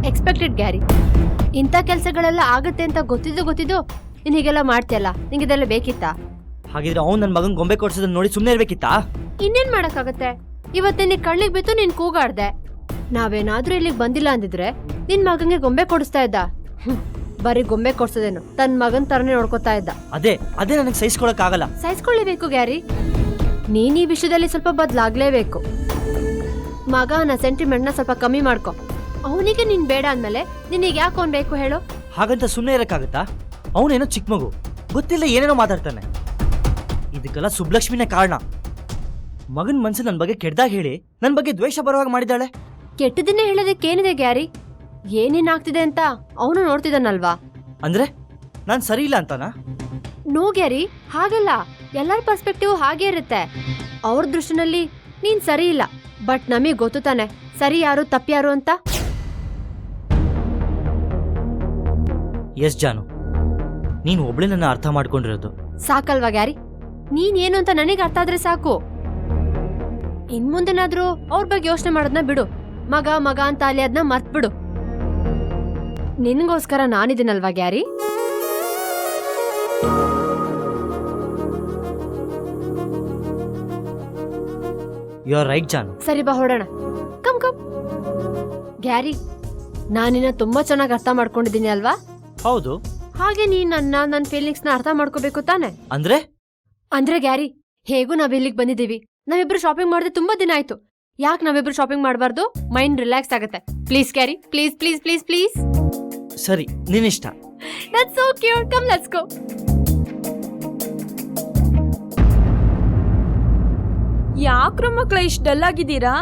Expected Gary. ಇಂಥ ಕೆಲಸಗಳೆಲ್ಲ ಆಗುತ್ತೆ ಅಂತ ಗೊತ್ತಿದ್ದು ನೀನ್ ಹೀಗೆಲ್ಲ ಮಾಡ್ತೀಯಲ್ಲ, ನಿಂಗೆ ಇದೆಲ್ಲ ಬೇಕಿತ್ತಾ? ಹಾಗಿದ್ರೆ ಅವ್ನು ನನ್ನ ಮಗನ್ ಗೊಂಬೆ ಕೊಡ್ಸೋದನ್ನ ನೋಡಿ ಸುಮ್ಮನೆ ಇರ್ಬೇಕಿತ್ತಾ? ಇನ್ನೇನ್ ಮಾಡಕ್ಕಾಗತ್ತೆ? ಇವತ್ತು ನಿನ್ ಕಣ್ಣಿಗೆ ಬಿತ್ತು, ನೀನ್ ಕೂಗಾಡ್ದೆ. ನಾವೇನಾದ್ರೂ ಇಲ್ಲಿಗೆ ಬಂದಿಲ್ಲ ಅಂದಿದ್ರೆ ನಿನ್ ಮಗಂಗೆ ಗೊಂಬೆ ಕೊಡಿಸ್ತಾ ಇದ್ದ. ಬರೀ ಗೊಂಬೆ ಕೊಡ್ಸೋದೇನು, ತನ್ ಮಗನ್ ತರನೇ ನೋಡ್ಕೊತಾ ಇದ್ದ. ಅದೇ ನನಗೆ ಸಹಿಸ್ಕೊಳಕ್ ಆಗಲ್ಲ. ಸಹಿಸ್ಕೊಳ್ಳೇಬೇಕು ಗ್ಯಾರಿ. ನೀನ್ ಈ ವಿಷಯದಲ್ಲಿ ಸ್ವಲ್ಪ ಬದ್ಲಾಗ್ಲೇಬೇಕು. ಮಗನ ಸೆಂಟಿಮೆಂಟ್ ನ ಸ್ವಲ್ಪ ಕಮ್ಮಿ ಮಾಡ್ಕೊ. ಅವನಿಗೆ ನೀನ್ ಬೇಡ ಅಂದ್ಮೇಲೆ ನಿನಗೆ ಯಾಕೆ ಅವ್ನ್ ಬೇಕು ಹೇಳು? ಹಾಗಂತ ಸುಮ್ಮನೆ ಇರಕ್ಕಾಗತ್ತಾ? ಅವನೇನೋ ಚಿಕ್ಕ ಮಗು, ಗೊತ್ತಿಲ್ಲ ಏನೇನೋ ಮಾತಾಡ್ತಾನೆ. ಇದಕ್ಕೆಲ್ಲ ಸುಬ್ಲಕ್ಷ್ಮಿನೇ ಕಾರಣ. ಮಗನ್ ಮನ್ಸು ನನ್ ಬಗ್ಗೆ ಕೆಡ್ದಾಗ ಹೇಳಿ ನನ್ ಬಗ್ಗೆ ದ್ವೇಷ ಬರುವಾಗ ಮಾಡಿದ್ದಾಳೆ. ಕೆಟ್ಟದನ್ನೇ ಹೇಳೋದಕ್ಕೇನಿದೆ ಗ್ಯಾರಿ? ಏನೇನಾಗ್ತಿದೆ ಅಂತ ಅವನು ನೋಡ್ತಿದ್ದಾನಲ್ವಾ? ಅಂದ್ರೆ ನಾನ್ ಸರಿ ಇಲ್ಲ ಅಂತಾನಾ? ನೋ ಗ್ಯಾರಿ, ಹಾಗಲ್ಲ. ಎಲ್ಲರ ಪರ್ಸ್ಪೆಕ್ಟಿವ್ ಹಾಗೆ ಇರುತ್ತೆ. ಅವ್ರ ದೃಷ್ಟಿನಲ್ಲಿ ನೀನ್ ಸರಿ ಇಲ್ಲ, ಬಟ್ ನಮಗ್ ಗೊತ್ತು ತಾನೆ ಸರಿ ಯಾರು ತಪ್ಪ್ಯಾರು ಅಂತ. ಎಸ್ ಜಾನು, ನೀನ್ ಒಬ್ಳೆ ನನ್ನ ಅರ್ಥ ಮಾಡ್ಕೊಂಡಿರೋದು ಸಾಕಲ್ವಾ ಗ್ಯಾರಿ? ನೀನ್ ಏನು ಅಂತ ನನಗೆ ಅರ್ಥ ಆದ್ರೆ ಸಾಕು. ಇನ್ ಮುಂದೆನಾದ್ರೂ ಅವ್ರ ಬಗ್ಗೆ ಯೋಚನೆ ಮಾಡೋದನ್ನ ಬಿಡು. ಮಗ ಅಂತ ಅಲ್ಲಿ ಅದನ್ನ ಮರ್ತ್ ಬಿಡು. ನಿನ್ಗೋಸ್ಕರ ನಾನಿದ್ದೀನಲ್ವಾ ಗ್ಯಾರಿ? ಯು ಆರ್ ರೈಟ್ ಜಾನು. ಸರಿ ಬಾ ಹೊಡೋಣ. ಕಮ್ ಗ್ಯಾರಿ, ನಾನಿನ್ನ ತುಂಬಾ ಚೆನ್ನಾಗಿ ಅರ್ಥ ಮಾಡ್ಕೊಂಡಿದ್ದೀನಿ ಅಲ್ವಾ? ಹೌದು. ಹಾಗೆ ನೀನ್ ನನ್ನ ಫೀಲಿಂಗ್ಸ್ ನ ಅರ್ಥ ಮಾಡ್ಕೋಬೇಕು ತಾನೆ? ಅಂದ್ರೆ ಗ್ಯಾರಿ, ಹೇಗೂ ನಾವ್ ಇಲ್ಲಿಗೆ ಬಂದಿದೀವಿ. ನಾವಿಬ್ರು ಶಾಪಿಂಗ್ ಮಾಡಿದ್ರೆ ತುಂಬಾ ದಿನ ಆಯ್ತು. ಯಾಕೆ ನಾವಿಬ್ರು ಶಾಪಿಂಗ್ ಮಾಡಬಾರ್ದು? ಮೈಂಡ್ ರಿಲ್ಯಾಕ್ಸ್ ಆಗುತ್ತೆ. Please Gary, please please please please. ಸರಿ, ನಿನ್ನಿಷ್ಟ. That's so cute. Come, let's go. ಯಾಕ್ರ ಮಕ್ಳ ಇಷ್ಟ ಡಲ್ ಆಗಿದ್ದೀರಾ?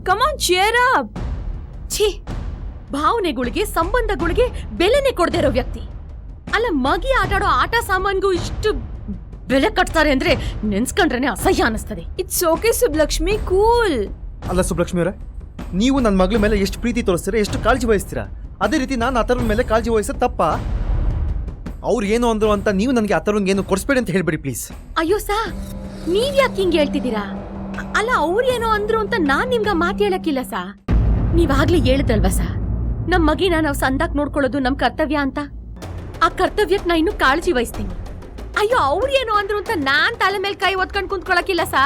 Come on, cheer up. ಛೀ, ಭಾವನೆಗಳಿಗೆ ಸಂಬಂಧಗಳಿಗೆ ಬೆಲೆನೆ ಕೊಡದೇ ಇರೋ ವ್ಯಕ್ತಿ. ಅಲ್ಲ, ಮಗಿ ಆಟಾಡೋ ಆಟ ಸಾಮಾನ್ಗೂ ಇಷ್ಟು ಬೆಲೆ ಕಟ್ತಾರೆ ಅಂದ್ರೆ ನೆನ್ಸ್ಕೊಂಡ್ರೇನೆ ಅಸಹ್ಯ ಅನಿಸ್ತದೆ. It's okay Subbulakshmi, cool. ಅಲ್ಲ ಸುಬ್ಲಕ್ಷ್ಮಿ ಅವರೇ, ನೀವು ನನ್ನ ಮಗಳ ಮೇಲೆ ಎಷ್ಟು ಪ್ರೀತಿ ತೋರಿಸ್ತೀರಾ, ಎಷ್ಟು ಕಾಳಜಿ ವಹಿಸ್ತೀರಾ, ಅದೇ ರೀತಿ ನಾನು ಆತನ ಮೇಲೆ ಕಾಳಜಿ ವಹಿಸೋದು ತಪ್ಪಾ? ಅವ್ರು ಏನು ಅಂದ್ರು ಅಂತ ನೀವು ನನಗೆ ಆತರಂಗೆ ಏನು ಕೊಡಿಸ್ಬೇಡಿ ಅಂತ ಹೇಳ್ಬೇಡಿ ಪ್ಲೀಸ್. ಅಯ್ಯೋ ಸಾ, ನೀವ್ ಯಾಕೆ ಹಿಂಗೆ ಹೇಳ್ತಿದ್ದೀರಾ? ಅಲ್ಲ, ಅವ್ರೇನೋ ಅಂದ್ರು ಅಂತ ನಾನ್ ನಿಮ್ಗ ಮಾತು ಹೇಳಕ್ಕಿಲ್ಲ ಸಾ. ನೀವಾಗ್ಲೇ ಹೇಳಿದ್ರಲ್ವಾ ಸಾ, ನಮ್ ಮಗಿನ ನಾವ್ ಸಂದಾಕ್ ನೋಡ್ಕೊಳ್ಳೋದು ನಮ್ ಕರ್ತವ್ಯ ಅಂತ. ಆ ಕರ್ತವ್ಯಕ್ ನಾ ಇನ್ನು ಕಾಳಜಿ ವಹಿಸ್ತೀನಿ. ಅಯ್ಯೋ, ಅವ್ರೇನೋ ಅಂದ್ರು ಅಂತ ನಾನ್ ತಲೆ ಮೇಲೆ ಕೈ ಒತ್ಕೊಂಡ್ ಕುಂತ್ಕೊಳಕಿಲ್ಲ ಸಾ.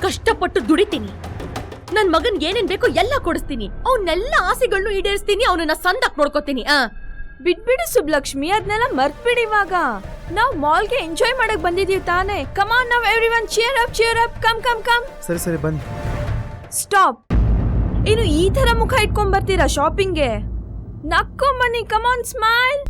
ಕಷ್ಟಪಟ್ಟು ದುಡಿತೀನಿ, ನನ್ ಮಗನ್ ಏನೇನ್ ಬೇಕೋ ಎಲ್ಲ ಕೊಡಿಸ್ತೀನಿ, ಅವನ್ನೆಲ್ಲ ಆಸೆಗಳನ್ನು ಈಡೇರಿಸ್ತೀನಿ, ಅವನನ್ನ ಸಂದಾಕ್ ನೋಡ್ಕೋತೀನಿ. ಬಿಟ್ಬಿಡು ಸುಬ್ಲಕ್ಷ್ಮಿ, ಅದನ್ನೆಲ್ಲ ಮರ್ತ್ಬಿಡಿ. ಇವಾಗ ನಾವ್ ಮಾಲ್ಗೆ ಎಂಜಾಯ್ ಮಾಡಕ್ ಬಂದಿದೀವಿ ತಾನೆ. Come on now everyone, cheer up. Come. ಸರಿ ಬನ್ನಿ. ಸ್ಟಾಪ್. ಇನ್ನು ಈ ತರ ಮುಖ ಇಟ್ಕೊಂಡ್ ಬರ್ತೀರಾ ಶಾಪಿಂಗ್ಗೆ? ನಕ್ಕೊಂಬನ್ನಿ. Come on, smile.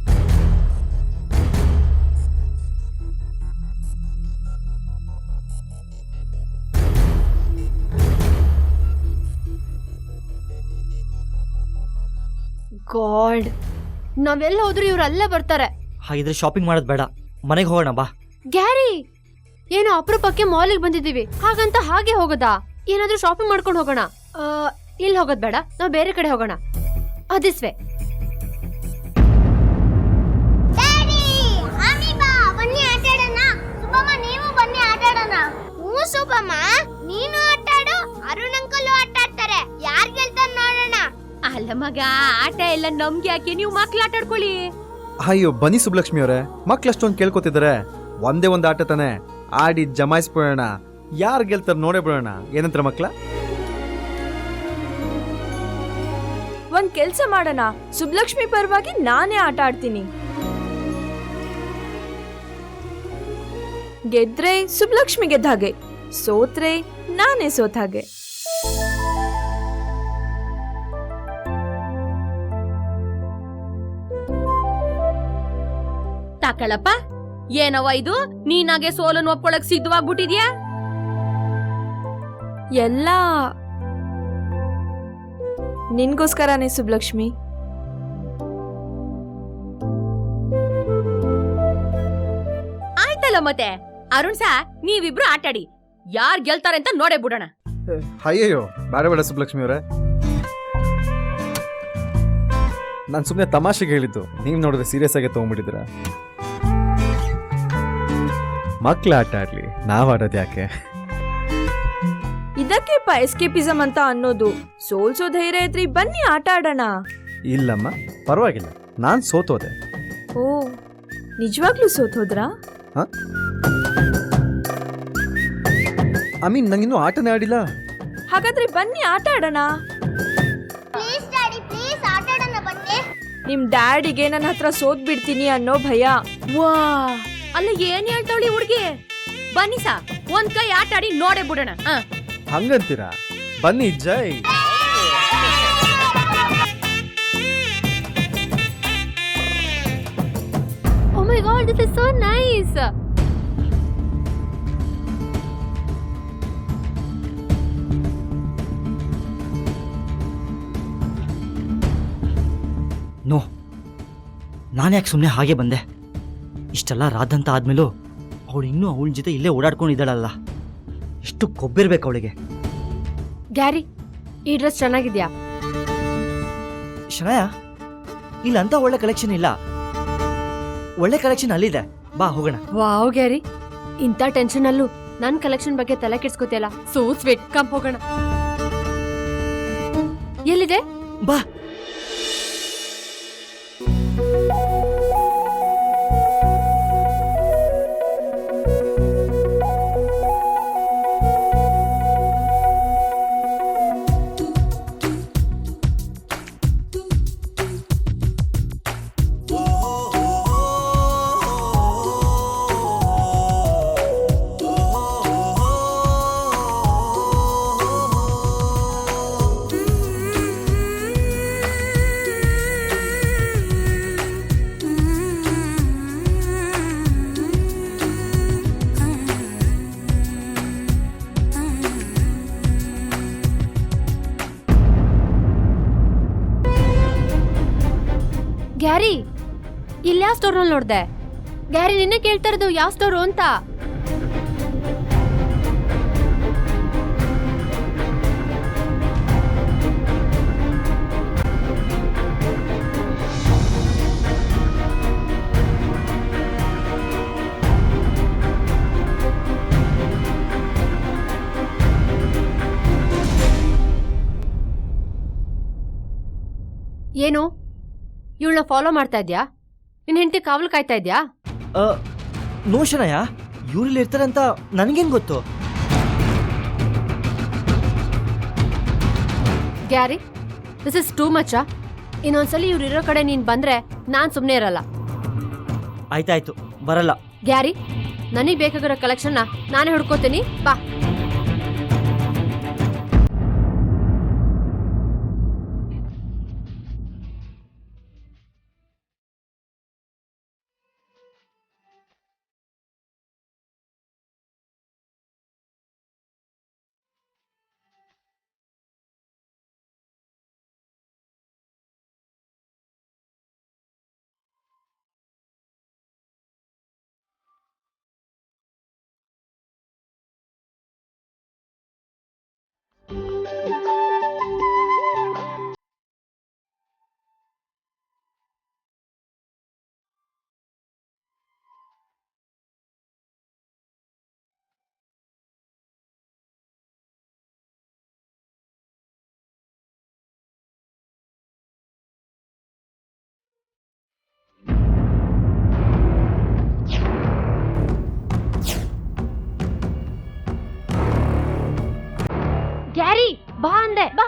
ಗಾಡ್, ನಾವೆಲ್ಲ ಹೋದ್ರು ಇವ್ರಲ್ಲೇ ಬರ್ತಾರೆ. ಹಾಗಿದ್ರೆ ಶಾಪಿಂಗ್ ಮಾಡೋದ್ ಬೇಡ, ಮನೆಗೆ ಹೋಗೋಣ ಬಾ. ಗ್ಯಾರಿ, ಏನೋ ಅಪರೂಪಕ್ಕೆ ಮಾಲಿಗೆ ಬಂದಿದೀವಿ, ಹಾಗಂತ ಹಾಗೆ ಹೋಗೋದಾ? ಏನಾದ್ರೂ ಶಾಪಿಂಗ್ ಮಾಡ್ಕೊಂಡು ಹೋಗೋಣ. ಇಲ್ಲಿ ಹೋಗೋದ್ ಬೇಡ, ನಾವು ಬೇರೆ ಕಡೆ ಹೋಗೋಣ. ಅದಿಸ್ವೆ. ನೀನು ಆಟಾಡು, ಅರುಣ್ ಅಂಕಲ್ ಆಟಾಡ್ತಾರೆ. ಯಾರ್ ಗೆಲ್ತಾರ ನೋಡೋಣ. ಅಲ್ಲ ಮಗ, ಆಟ ಎಲ್ಲ ನಮ್ಗೆ ಯಾಕೆ? ನೀವು ಮಕ್ಳು ಆಟಾಡ್ಕೊಳ್ಳಿ. ಅಯ್ಯೋ ಬನ್ನಿ ಸುಬ್ಲಕ್ಷ್ಮಿ ಅವರೇ, ಮಕ್ಳು ಅಷ್ಟೊಂದು ಕೇಳ್ಕೊತಿದ್ದಾರೆ. ಒಂದೇ ಒಂದು ಆಟ ತಾನೆ, ಆಡಿ ಜಮಾಯಿಸ್ಬಿಡೋಣ. ಯಾರು ಗೆಲ್ತಾರ ನೋಡೇ ಬಿಡೋಣ. ಏನಂತಾರೆ ಮಕ್ಳ? ಒಂದ್ ಕೆಲ್ಸ ಮಾಡೋಣ, ಸುಬ್ಲಕ್ಷ್ಮಿ ಪರವಾಗಿ ನಾನೇ ಆಟ ಆಡ್ತೀನಿ. ಗೆದ್ರೆ ಸುಬ್ಲಕ್ಷ್ಮಿ ಗೆದ್ದ ಹಾಗೆ, ಸೋತ್ರೆ ನಾನೇ ಸೋತ ಹಾಗೆ. ತಾಕಳಪ್ಪ, ಏನವ ಇದು? ನೀನಾಗೆ ಸೋಲನ್ನು ಒಪ್ಕೊಳಕ್ ಸಿದ್ಧವಾಗ್ಬಿಟ್ಟಿದ್ಯಾ? ಎಲ್ಲ ನಿನ್ಗೋಸ್ಕರನೇ ಸುಬ್ಲಕ್ಷ್ಮಿ. ಆಯ್ತಲ್ಲ ಮತ್ತೆ. ಅರುಣ್ ಸಾ, ನೀವಿಬ್ರು ಆಟಾಡಿ, ಯಾರ್ ಗೆಲ್ತಾರೆ ಅಂತ ನೋಡೇ ಬಿಡೋಣ. ಅಯ್ಯಯ್ಯೋ ಬೇಡ ಸುಬ್ಲಕ್ಷ್ಮಿ ಅವರೇ, ನಾನು ಸುಮ್ಮನೆ ತಮಾಷೆಗೆ ಹೇಳಿದ್ದು. ನೀವು ನೋಡಿದ್ರೆ ಸೀರಿಯಸ್ ಆಗಿ ತಗೊಂಡ್ಬಿಟ್ಟಿದ್ದೀರಾ. ಮಕ್ಳು ಆಟ ಆಡ್ಲಿ, ನಾವ್ ಆಡೋದು ಯಾಕೆ? ಇದಕ್ಕೆಪ್ಪ ಎಸ್ಕೇಪಿಸಮ್ ಅಂತ ಅನ್ನೋದು. ಸೋಲ್ಸೋ ಧೈರ್ಯ ಇದ್ರಿ, ಬನ್ನಿ ಆಟ ಆಡೋಣ. ಇಲ್ಲಮ್ಮ, ಪರವಾಗಿಲ್ಲ, ನಾನು ಸೋತೋದೆ. ಓ ನಿಜವಾಗ್ಲೂ ಸೋತೋದ್ರಾ? I mean, ನಂಗಿನ್ನೂ ಆಟನೇ ಆಡಿಲ್ಲ. ಹಾಗಾದ್ರೆ ಬನ್ನಿ ಆಟ ಆಡೋಣ. ಪ್ಲೀಸ್ ಡ್ಯಾಡಿ, ಪ್ಲೀಸ್ ಆಟ ಆಡೋಣ ಬನ್ನಿ. ನಿಮ್ ಡ್ಯಾಡಿಗೆ ನನ್ನ ಹತ್ರ ಸೋತ್ ಬಿಡ್ತೀನಿ ಅನ್ನೋ ಭಯ. ವಾ, ಅಲ್ಲ ಏನ್ ಹೇಳ್ತಾವಳಿ ಹುಡುಗಿ. ಬನ್ನಿ ಸಾ, ಒಂದ್ ಕೈ ಆಟ ಆಡಿ ನೋಡೇ ಬಿಡೋಣ. ಹಂಗಂತೀರಾ? ಬನ್ನಿ ಜೈ. Oh my god, this is so nice. No, ನಾನು ಯಾಕೆ ಸುಮ್ಮನೆ ಹಾಗೆ ಬಂದೆ? ಇಷ್ಟೆಲ್ಲ ರಾದಂತ ಆದ್ಮೇಲೂ ಅವಳು ಇನ್ನೂ ಅವಳ ಜೊತೆ ಇಲ್ಲೇ ಓಡಾಡ್ಕೊಂಡಿದ್ದಾಳಲ್ಲ, ಎಷ್ಟು ಕೊಬ್ಬಿರ್ಬೇಕು ಅವಳಿಗೆ. ಗ್ಯಾರಿ, ಈ ಡ್ರೆಸ್ ಚೆನ್ನಾಗಿದ್ಯಾ? ಶನಯ, ಇಲ್ಲಂತ ಒಳ್ಳೆ ಕಲೆಕ್ಷನ್ ಇಲ್ಲ. ಒಳ್ಳೆ ಕಲೆಕ್ಷನ್ ಅಲ್ಲಿದೆ, ಬಾ ಹೋಗೋಣ. ವಾವ್ ಗ್ಯಾರಿ, ಇಂಥ ಟೆನ್ಷನ್ ಅಲ್ಲೂ ನನ್ ಕಲೆಕ್ಷನ್ ಬಗ್ಗೆ ತಲೆ ಕೆಡ್ಸ್ಕೊತಿಯಲ್ಲ. ಸೋ ಸ್ವೀಟ್, ಕಮ್ ಹೋಗೋಣ. ಎಲ್ಲಿದೆ? ಬಾ. ಗ್ಯಾರಿ, ಇಲ್ಲಿ ಯಾವ ಸ್ಟೋರ್ನಲ್ಲಿ ನೋಡ್ದೆ? ಗ್ಯಾರಿ, ನಿನ್ನೆ ಕೇಳ್ತಾ ಇರೋದು ಯಾವ ಸ್ಟೋರು ಅಂತ. ಏನು, ಇವಳನ್ನ ಫಾಲೋ ಮಾಡ್ತಾ ಇದ್ಯಾ? ನಿನ್ ಹೆಂಡತಿ ಕಾವಲು ಕಾಯ್ತಾ ಇದ್ಯಾ? ನೋ ಶನಯ, ಇವ್ರಲ್ಲಿ ಇರ್ತಾರಂತ ನನಗೇನು ಗೊತ್ತು? Gary, this is too much. ಇನ್ನೊಂದ್ಸಲಿ ಇವ್ರು ಇರೋ ಕಡೆ ನೀನ್ ಬಂದ್ರೆ ನಾನ್ ಸುಮ್ನೆ ಇರಲ್ಲ. ಆಯ್ತಾಯ್ತು, ಬರಲ್ಲ. ಗ್ಯಾರಿ, ನನಗ್ ಬೇಕಾಗಿರೋ ಕಲೆಕ್ಷನ್ನ ನಾನೇ ಹುಡ್ಕೋತೀನಿ, ಬಾ. ಗ್ಯಾರಿ, ಬಾ ಅಂದೆ, ಬಾ.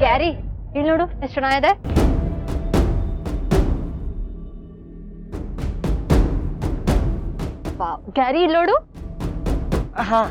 ಗ್ಯಾರಿ, ಇಲ್ಲಿ ನೋಡು ಎಷ್ಟು ಚೆನ್ನಾಗಿದೆ. ಗ್ಯಾರಿ, ಇಲ್ಲಿ ನೋಡು. ಹಾ,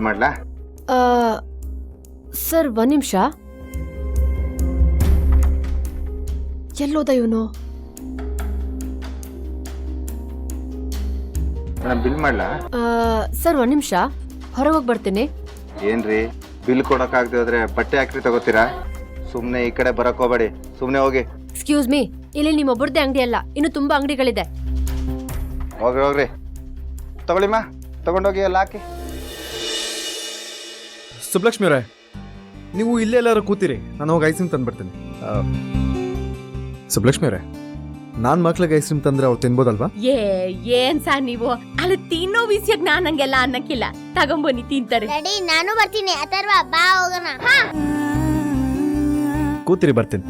ಮಾಡ್ಲಾ? ಸರ್ ಒಂದ್ ನಿಮಿಷ. ಎಲ್ಲೋದ ಇವನು? ಮೇಡಮ್ ಬಿಲ್ ಮಾಡ್ಲಾ? ಸರ್ ಒಂದ್ ನಿಮಿಷ, ಹೊರಗೋಗಿ ಬರ್ತೀನಿ. ಏನ್ರಿ ಬಿಲ್ ಕೊಡಕ್ಕಾಗದೆ ಹೋದ್ರೆ ಬಟ್ಟೆ ಹಾಕ್ರಿ ತಗೋತೀರಾ? ಸುಮ್ನೆ ಈ ಕಡೆ ಬರಕ್ ಹೋಗ್ಬೇಡಿ, ಸುಮ್ನೆ ಹೋಗಿ. ಎಕ್ಸ್ಕ್ಯೂಸ್ ಮೀ, ಇಲ್ಲಿ ನಿಮ್ಮೊಬ್ಬರದೇ ಅಂಗಡಿ ಅಲ್ಲ, ಇನ್ನು ತುಂಬಾ ಅಂಗಡಿಗಳಿದೆ. ಹೋಗ್ರಿ ತಗೊಳ್ಳಿಮ್ಮ, ತಗೊಂಡೋಗಿ ಎಲ್ಲ ಹಾಕಿ. ಸುಬ್ಲಕ್ಷ್ಮಿ ಅವರೇ, ನೀವು ಇಲ್ಲೇ ಎಲ್ಲಾರು ಕೂತಿರಿ, ನಾನು ಹೋಗಿ ಐಸ್ ಕ್ರೀಮ್ ತಂದ್ಬಿಡ್ತೀನಿ. ಸುಬ್ಲಕ್ಷ್ಮಿ ಅವರೇ, ನಾನ್ ಮಕ್ಳಿಗೆ ಐಸ್ ಕ್ರೀಮ್ ತಂದ್ರೆ ಅವ್ರು ತಿನ್ಬೋದಲ್ವಾ? ಏನ್ ಸಾ ನೀವು ಅಲ್ಲಿ ತಿನ್ನೋ ವಿಷಯಕ್ಕೆ ನಾನ್ ಹಂಗೆಲ್ಲ ಅನ್ನಕ್ಕಿಲ್ಲ. ತಗೊಂಬನ್ನಿ ತಿಂತಾರೆ. ರೆಡಿ, ನಾನು ಬರ್ತೀನಿ. ಅಥರ್ವ ಬಾ ಹೋಗೋಣ. ಕೂತಿರಿ, ಬರ್ತೀನಿ.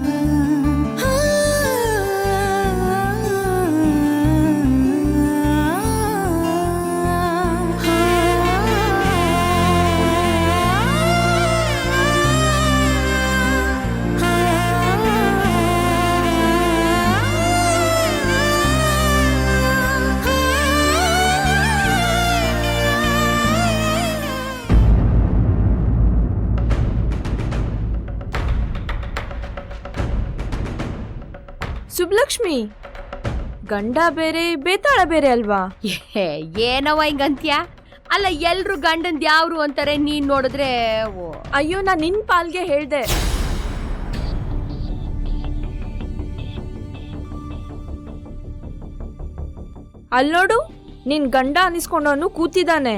ಸುಬ್ಲಕ್ಷ್ಮಿ, ಗಂಡ ಬೇರೆ ಬೇತಾಳ ಬೇರೆ ಅಲ್ವಾ? ಏನವ ಹಿಂಗಂತ್ಯ? ಅಲ್ಲ, ಎಲ್ರು ಗಂಡಂದ್ ಯಾವ್ರು ಅಂತಾರೆ, ನೀನ್ ನೋಡಿದ್ರೆ ಅಯ್ಯೋ, ನಾನ್ ನಿನ್ ಪಾಲ್ಗೆ ಹೇಳ್ದೆ. ಅಲ್ನೋಡು, ನಿನ್ ಗಂಡ ಅನಿಸ್ಕೊಂಡವನು ಕೂತಿದ್ದಾನೆ.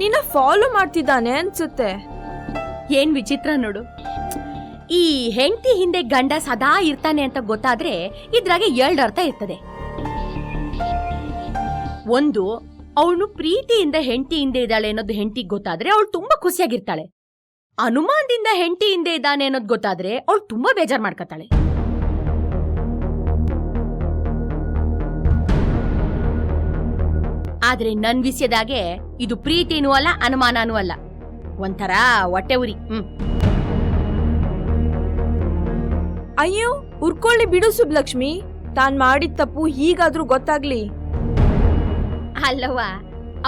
ನಿನ್ನ ಫಾಲೋ ಮಾಡ್ತಿದ್ದಾನೆ ಅನ್ಸುತ್ತೆ. ಏನ್ ವಿಚಿತ್ರ ನೋಡು. ಈ ಹೆಂಡತಿ ಹಿಂದೆ ಗಂಡ ಸದಾ ಇರ್ತಾನೆ ಅಂತ ಗೊತ್ತಾದ್ರೆ ಇದ್ರಾಗೆ 2 ಅರ್ಥ ಇರ್ತದೆ. ಒಂದು, ಅವಳು ಪ್ರೀತಿಯಿಂದ ಹೆಂಡತಿ ಹಿಂದೆ ಇದ್ದಾಳೆ ಅನ್ನೋದು ಹೆಂಡತಿಗೆ ಗೊತ್ತಾದ್ರೆ ಅವಳು ತುಂಬಾ ಖುಷಿಯಾಗಿರ್ತಾಳೆ. ಅನುಮಾನದಿಂದ ಹೆಂಡತಿ ಹಿಂದೆ ಇದ್ದಾನೆ ಅನ್ನೋದು ಗೊತ್ತಾದ್ರೆ ಅವಳು ತುಂಬಾ ಬೇಜಾರ್ ಮಾಡ್ಕೊತಾಳೆ. ಆದ್ರೆ ನನ್ ವಿಷಯದಾಗೆ ಇದು ಪ್ರೀತಿನೂ ಅಲ್ಲ, ಅನುಮಾನನೂ ಅಲ್ಲ, ಒಂಥರ ಹೊಟ್ಟೆ ಉರಿ. ಅಯ್ಯೋ, ಉರ್ಕೊಳ್ಳಿ ಬಿಡು ಸುಬ್ಲಕ್ಷ್ಮಿ. ತಾನ್ ಮಾಡಿದ ತಪ್ಪು ಹೀಗಾದ್ರೂ ಗೊತ್ತಾಗ್ಲಿ. ಅಲ್ಲವಾ,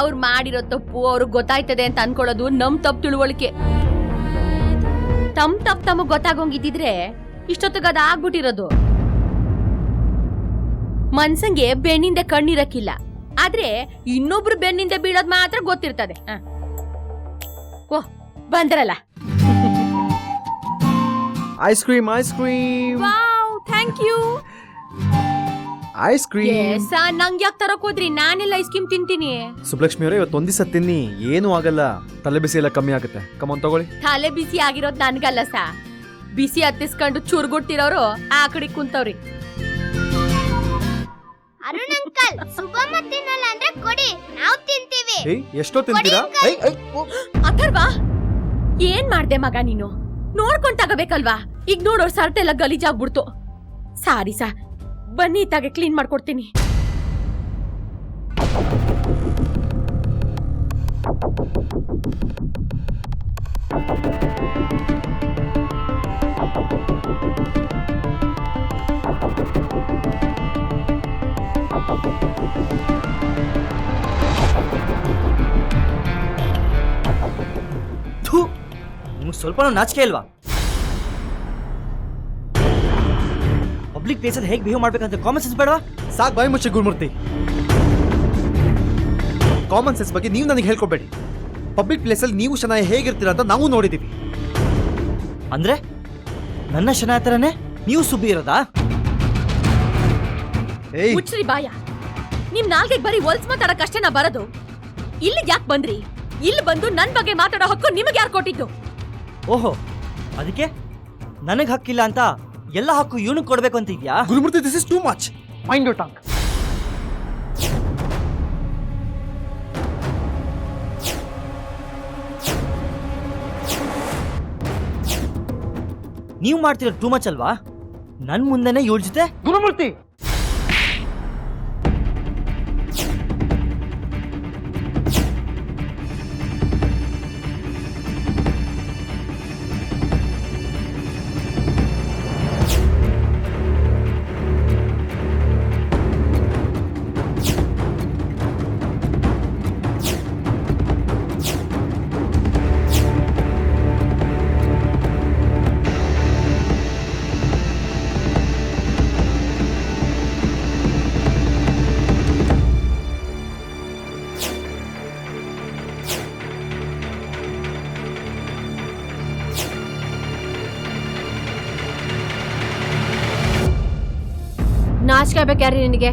ಅವ್ರು ಮಾಡಿರೋ ತಪ್ಪು ಅವ್ರಿಗೆ ಗೊತ್ತಾಯ್ತದೆ ಅಂತ ಅನ್ಕೊಳ್ಳೋದು ನಮ್ ತಪ್ಪು ತಿಳುವಳಿಕೆ. ತಪ್ಪು ತಮಗ್ ಗೊತ್ತಾಗೋಂಗಿದ್ದಿದ್ರೆ ಇಷ್ಟೊತ್ತಿಗದ ಆಗ್ಬಿಟ್ಟಿರೋದು. ಮನ್ಸಂಗೆ ಬೆನ್ನಿಂದ ಕಣ್ಣಿರಕ್ಕಿಲ್ಲ, ಆದ್ರೆ ಇನ್ನೊಬ್ರು ಬೆನ್ನಿಂದ ಬೀಳೋದ್ ಮಾತ್ರ ಗೊತ್ತಿರ್ತದೆ. ಓಹ್, ಬಂದ್ರಲ್ಲ. Ice cream, ice cream, wow, thank you. Ice cream. ನಂಗೆ ಯಾಕೆ ತರಕ್ ಹೋದ್ರಿ? ನಾನೆಲ್ಲ ಐಸ್ ಕ್ರೀಮ್ ತಿಂತೀನಿ. ಸುಬ್ಲಕ್ಷ್ಮಿ ಅವರೇ, ಇವತ್ತು ಒಂದಿವ್ಸ ತಿನ್ನಿ, ಏನೂ ಆಗಲ್ಲ. ತಲೆ ಬಿಸಿ ಎಲ್ಲ ಕಮ್ಮಿ ಆಗುತ್ತೆ. ಕಮಾನ್ ತಗೊಳ್ಳಿ. ತಲೆ ಬಿಸಿ ಆಗಿರೋದ್ ನನ್ಗಲ್ಲ ಸಾ. ಬಿಸಿ ಹತ್ತಿಸ್ಕೊಂಡು ಚುರ್ಗುಟ್ಟಿರೋರು ಆ ಕಡೆ ಕುಂತವ್ರಿ. ಅರುಣ್ ಅಂಕಲ್, ಸುಬ್ಬಮ್ಮ ತಿನ್ನಲ್ಲ ಅಂದ್ರೆ ಕೊಡಿ, ನಾವು ತಿಂತೀವಿ. ಎಷ್ಟೋ ತಿಂತೀರಾ? ಅಥರ್ವ, ಏನ್ ಮಾಡ್ದೆ ಮಗ ನೀನು? ನೋಡ್ಕೊಂಡ್ ತಗೋಬೇಕಲ್ವಾ? ಈಗ ನೋಡೋರ್ ಸರ್ಟ್ ಎಲ್ಲ ಗಲೀಜಾಗ್ಬಿಡ್ತು. ಸಾರಿ ಸಾ, ಬನ್ನಿ ತಾಗೆ ಕ್ಲೀನ್ ಮಾಡ್ಕೊಡ್ತೀನಿ. ನಿಮ್ಗೆ ಸ್ವಲ್ಪ ನಾಚಿಕೆ ಇಲ್ವಾ? ಪಬ್ಲಿಕ್ ಪ್ಲೇಸಲ್ಲಿ ಹೇಗೆ ಬಿಹೇವ್ ಮಾಡ್ಬೇಕಂತ ಕಾಮನ್ ಸೆನ್ಸ್ ಬೇಡವಾ? ಸಾಕ್, ಬಾಯಿ ಮುಚ್ಚಿ ಗುರುಮೂರ್ತಿ. ಕಾಮನ್ ಸೆನ್ಸ್ ಬಗ್ಗೆ ನೀವು ನನಗೆ ಹೇಳ್ಕೊಬೇಡಿ. ಪಬ್ಲಿಕ್ ಪ್ಲೇಸಲ್ಲಿ ನೀವು ಚೆನ್ನಾಗಿ ಹೇಗಿರ್ತೀರಾ ಅಂತ ನಾವು ನೋಡಿದೀವಿ. ಅಂದ್ರೆ ನನ್ನ ಶನ ಹತ್ರನೇ ನೀವು ಸುಬ್ಬಿ ಇರೋದಾ? ಏಯ್, ಮುಚ್ಚ್ರಿ ಬಾಯ. ನಿಮ್ ನಾಲ್ಗೆಗ್ ಬರೀ ಹೊಲ್ಸ್ ಮಾತಾಡಕ್ಕಷ್ಟೇ ನಾ ಬರೋದು. ಇಲ್ಲಿಗೆ ಯಾಕೆ ಬಂದ್ರಿ? ಇಲ್ಲಿ ಬಂದು ನನ್ ಬಗ್ಗೆ ಮಾತಾಡೋ ಹಕ್ಕು ನಿಮಗೆ ಯಾರು ಕೊಟ್ಟಿದ್ದು? ಓಹೋ, ಅದಕ್ಕೆ ನನಗೆ ಹಕ್ಕಿಲ್ಲ ಅಂತ ಎಲ್ಲ ಹಕ್ಕು ಇವನು ಕೊಡ್ಬೇಕು ಅಂತ ಇದೆಯಾ? Gurumurthy, this is too much. Mind you tongue. ನೀವು ಮಾಡ್ತಿರೋ ಟೂ ಮಚ್ ಅಲ್ವಾ? ನನ್ ಮುಂದೆನೆ ಇವಳ ಜೊತೆ ಗುರುಮೂರ್ತಿ. ನಾಚಿಕೆ ಆಗ್ಬೇಕು ಯಾರಿ ನಿನಗೆ